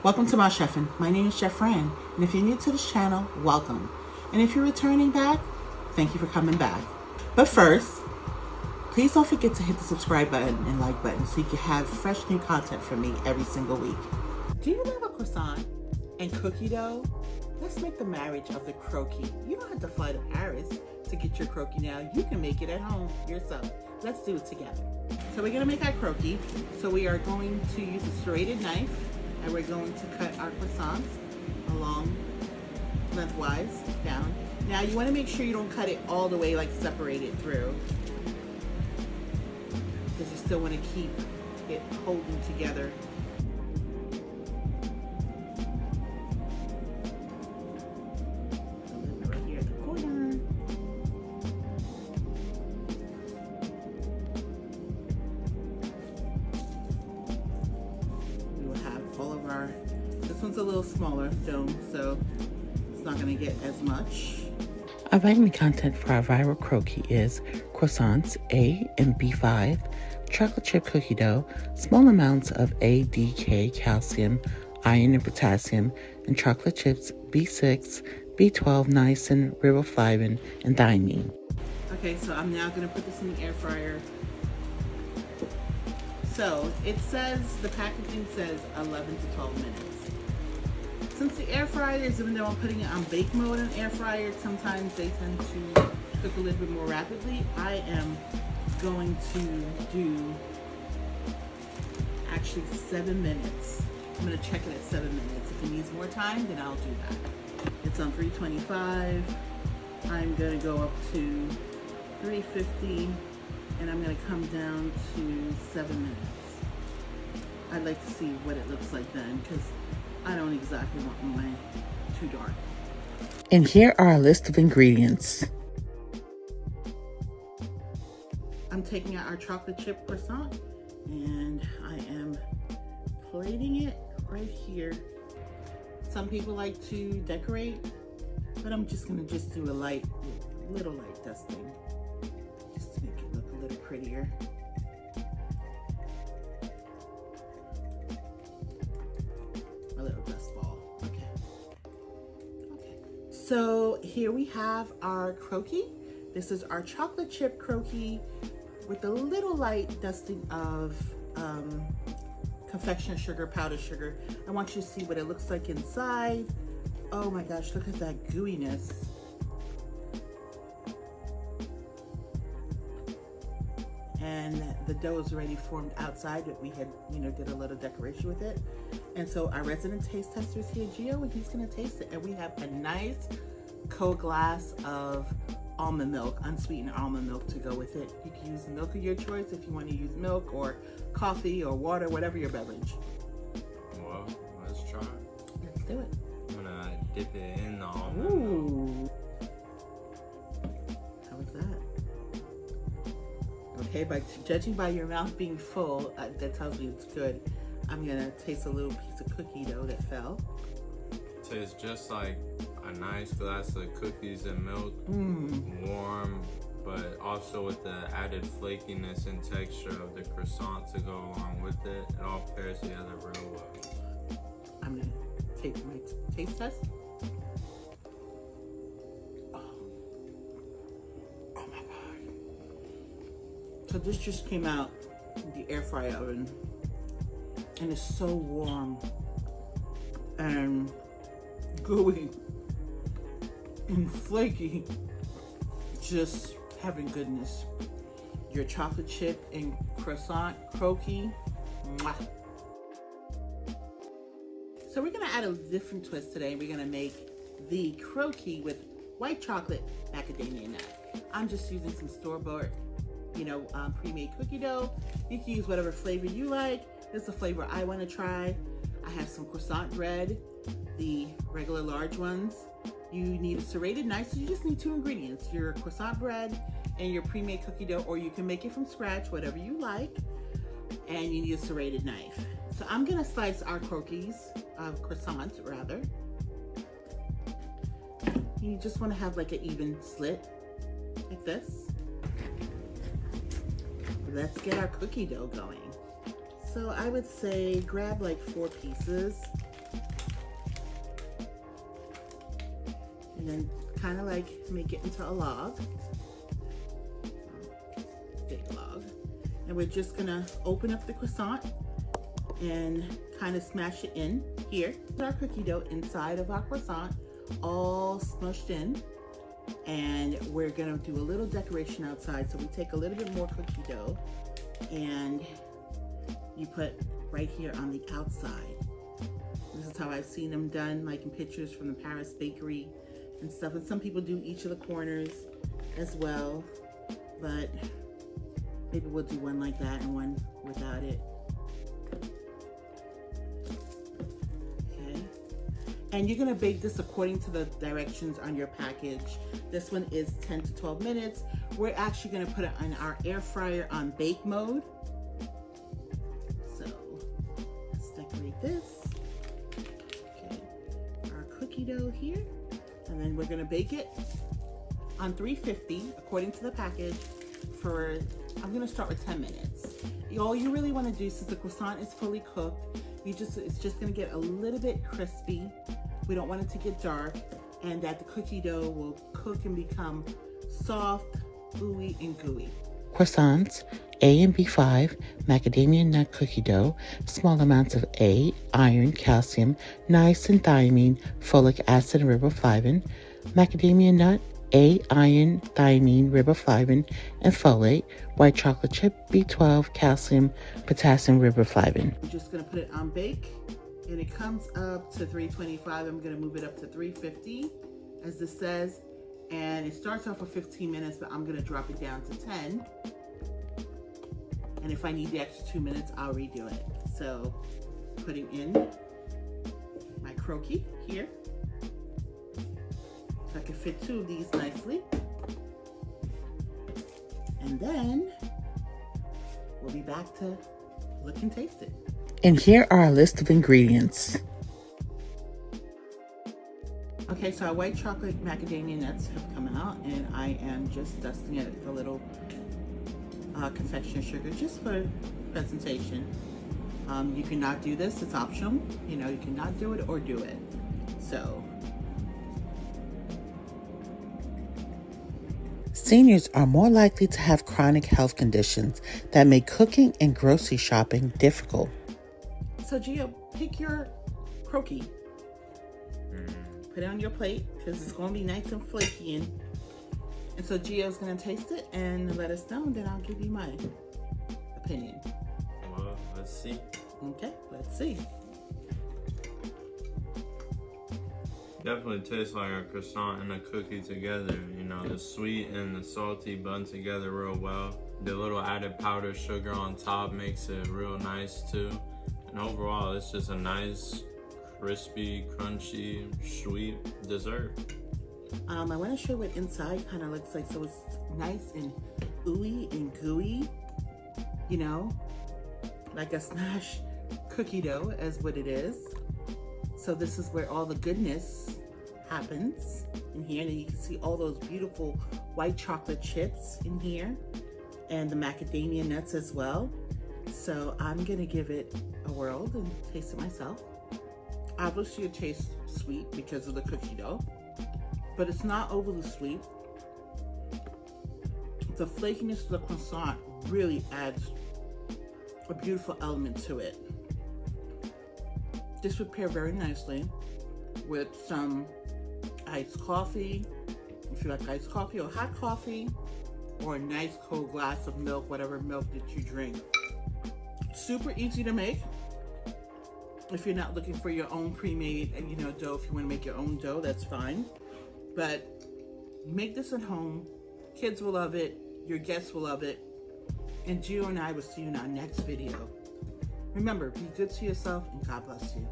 Welcome to my chefing. My name is Chef Fran, and if you're new to this channel, welcome. And if you're returning back, thank you for coming back. But first, please don't forget to hit the subscribe button and like button so you can have fresh new content from me every single week. Do you love a croissant and cookie dough? Let's make the marriage of the croquis. You don't have to fly to Paris to get your croquis now. You can make it at home yourself. Let's do it together. So we're gonna make our croquis. So we are going to use a serrated knife and we're going to cut our croissants along lengthwise down. Now you wanna make sure you don't cut it all the way, like separate it through, because you still wanna keep it holding together. This one's a little smaller dome, so it's not going to get as much. Our vitamin content for our viral croquis is croissants A and B5, chocolate chip cookie dough, small amounts of A, D, K, calcium, iron and potassium, and chocolate chips B6, B12, niacin, riboflavin, and thiamine. Okay, so I'm now going to put this in the air fryer. So it says, the packaging says 11 to 12 minutes. Since the air fryers, even though I'm putting it on bake mode in air fryer, sometimes they tend to cook a little bit more rapidly. I am going to do actually 7 minutes. I'm gonna check it at 7 minutes. If it needs more time, then I'll do that. It's on 325. I'm gonna go up to 350. And I'm gonna come down to 7 minutes. I'd like to see what it looks like then, because I don't exactly want mine too dark. And here are a list of ingredients. I'm taking out our chocolate chip croissant and I am plating it right here. Some people like to decorate, but I'm just gonna do a little light dusting, just to make it look a little prettier. A little dust ball. Okay. So here we have our croquis. This is our chocolate chip croquis with a little light dusting of confectioner sugar, powdered sugar. I want you to see what it looks like inside. Oh my gosh, look at that gooiness. And the dough is already formed outside, but we had, did a little decoration with it. And so our resident taste tester is here, Gio, and he's gonna taste it. And we have a nice cold glass of almond milk, unsweetened almond milk to go with it. You can use milk of your choice if you want to use milk or coffee or water, whatever your beverage. Well, let's try it. Let's do it. I'm gonna dip it in the almond milk. How was that? Okay, by judging by your mouth being full, that tells me it's good. I'm gonna taste a little piece of cookie dough that fell. Tastes just like a nice glass of cookies and milk, warm, but also with the added flakiness and texture of the croissant to go along with it. It all pairs together real well. I'm gonna take my taste test. So this just came out the air fryer oven and it's so warm and gooey and flaky, just having goodness. Your chocolate chip and croissant croquis, mwah. So we're gonna add a different twist today. We're gonna make the croquis with white chocolate macadamia nut. I'm just using some store-bought pre-made cookie dough. You can use whatever flavor you like. This is the flavor I want to try. I have some croissant bread, the regular large ones. You need a serrated knife, so you just need 2 ingredients, your croissant bread and your pre-made cookie dough, or you can make it from scratch, whatever you like. And you need a serrated knife. So I'm gonna slice our croissants rather. You just want to have like an even slit, like this. Let's get our cookie dough going. So I would say grab like 4 pieces and then kind of like make it into a log, big log. And we're just gonna open up the croissant and kind of smash it in here. Put our cookie dough inside of our croissant, all smushed in. And we're gonna do a little decoration outside. So we take a little bit more cookie dough and you put right here on the outside. This is how I've seen them done, like in pictures from the Paris bakery and stuff. And some people do each of the corners as well, but maybe we'll do one like that and one without it. Okay. And you're gonna bake this according to the directions on your package. This one is 10 to 12 minutes. We're actually gonna put it in our air fryer on bake mode. So let's decorate this. Okay, our cookie dough here. And then we're gonna bake it on 350 according to the package for, I'm gonna start with 10 minutes. All you really wanna do, since the croissant is fully cooked, it's just gonna get a little bit crispy. We don't want it to get dark, and that the cookie dough will cook and become soft, ooey, and gooey. Croissants, A and B5, macadamia nut cookie dough, small amounts of A, iron, calcium, niacin, thiamine, folic acid, and riboflavin, macadamia nut, A, iron, thiamine, riboflavin, and folate, white chocolate chip, B12, calcium, potassium, riboflavin. I'm just gonna put it on bake, and it comes up to 325. I'm gonna move it up to 350, as this says, and it starts off for 15 minutes, but I'm gonna drop it down to 10. And if I need the extra 2 minutes, I'll redo it. So, putting in my croquis here. So I can fit 2 of these nicely. And then we'll be back to look and taste it. And here are a list of ingredients. Okay, so our white chocolate macadamia nuts have come out, and I am just dusting it with a little confectioner sugar just for presentation. You cannot do this, it's optional. You know, you cannot do it or do it. So. Seniors are more likely to have chronic health conditions that make cooking and grocery shopping difficult. So Gio, pick your croquis. Put it on your plate because it's going to be nice and flaky. And so Gio's going to taste it and let us know, and then I'll give you my opinion. Well, let's see. Okay, let's see. Definitely tastes like a croissant and a cookie together. You know, the sweet and the salty blend together real well. The little added powdered sugar on top makes it real nice too. And overall, it's just a nice, crispy, crunchy, sweet dessert. I want to show you what inside kind of looks like. So it's nice and ooey and gooey, you know, like a smash cookie dough as what it is. So this is where all the goodness happens in here. And you can see all those beautiful white chocolate chips in here and the macadamia nuts as well. So I'm gonna give it a whirl and taste it myself. Obviously it tastes sweet because of the cookie dough, but it's not overly sweet. The flakiness of the croissant really adds a beautiful element to it. This would pair very nicely with some iced coffee, if you like iced coffee or hot coffee, or a nice cold glass of milk, whatever milk that you drink. Super easy to make. If you're not looking for your own pre-made, dough, if you want to make your own dough, that's fine. But make this at home. Kids will love it. Your guests will love it. And Gio and I will see you in our next video. Remember, be good to yourself and God bless you.